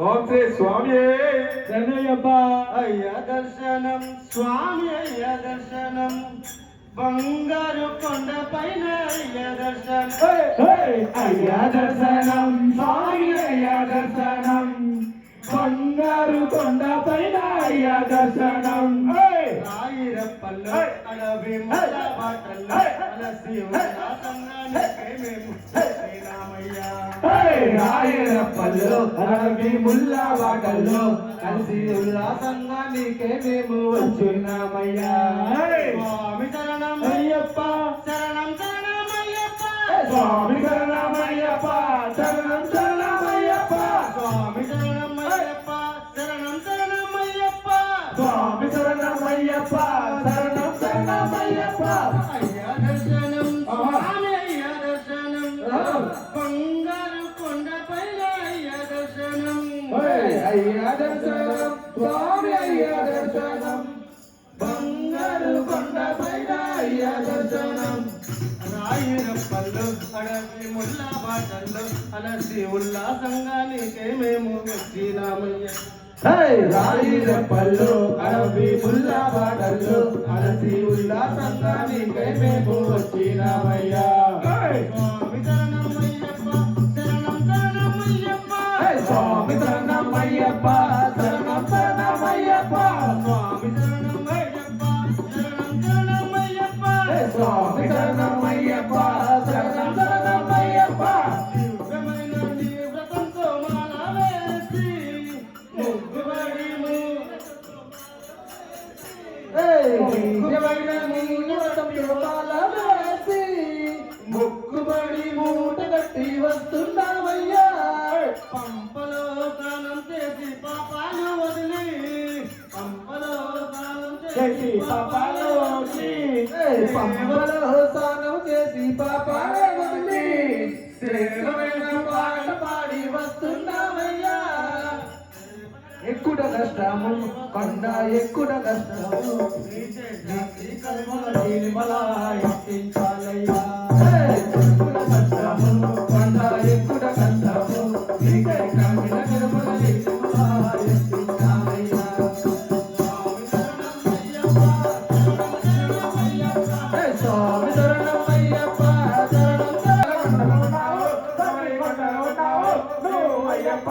ఓం శ్రీ స్వామి శరణయ్యప్ప అయ్య దర్శనం స్వామి అయ్య దర్శనం బంగారు కొండ పైన అయ్య దర్శనం అయ్య దర్శనం స్వామి అయ్య దర్శనం బంగారు కొండ పైన అయ్య దర్శనం రాయిరప్పల్లో అడవి ముళ్ళ బాటల్లో అలసి రాయరప్పల్లో అడవి ముళ్ళ బాటల్లో కలిసి ఉల్లాసంగా నీకే మేము వచ్చున్నామయ్యా స్వామి శరణమయ్యప్ప శరణం శరణమయ్యప్ప స్వామి శరణమయ్యప్ప శరణం శరణమయ్యప్ప స్వామి శరణమయ్యప్ప శరణం శరణమయ్యప్ప స్వామి శరణమయ్యప్ప శరణం శరణమయ్యప్ప అయ్యా దర్శనం స్వామి అయ్యా దర్శనం బంగారు కొండ పైన అయ్యా దర్శనం అయ్యా దర్శనం స్వామి అయ్యా దర్శనం బంగారు కొండ పైన అయ్యా దర్శనం రాయిరప్పల్లో అడవి ముళ్ళ బాటల్లో అలసి ఉల్లాసంగా నీకే మేము వచ్చినామయ్యా రాయిరప్పల్లో అడవి ముళ్ళ బాటల్లో అలసి ఉల్లాసంగా నీకే మేము వచ్చినామయ్యా స్వామి శరణమయ్యప్ప శరణం శరణమయ్యప్ప స్వామి శరణమయ్యప్ప శరణం శరణమయ్యప్ప స్వామి శరణమయ్యప్ప శరణం శరణమయ్యప్ప స్వామి శరణమయ్యప్ప శరణం శరణమయ్యప్ప దివ్యమైన నీ వ్రతంతో మాల వేసి ముగ్గుబడిము దివ్యమైన నీ వ్రతం తిరుమల వేసి ముక్కుబడి మూట కట్టి వస్తున్నామయ్యా పంపలో స్నానం చేసి పాపాలు వదిలి పంపలో స్నానం చేసి పాపాలు పంపలో స్నానం చేసి పాపాలు వదిలి శ్రేష్టమైన పాట పాడి వస్తున్నామయ్యా ఎక్కుడ కష్టము కొండ ఎక్కుడ కష్టము ఎత్తించాలయ్యా ఎక్కుడ కష్టము కొండ ఎక్కుడ కష్టము కమ్మిన నిర్మల ఎత్తించాలయ్యా స్వామి శరణమయ్యప్ప అయ్యప్ప అయ్యప్ప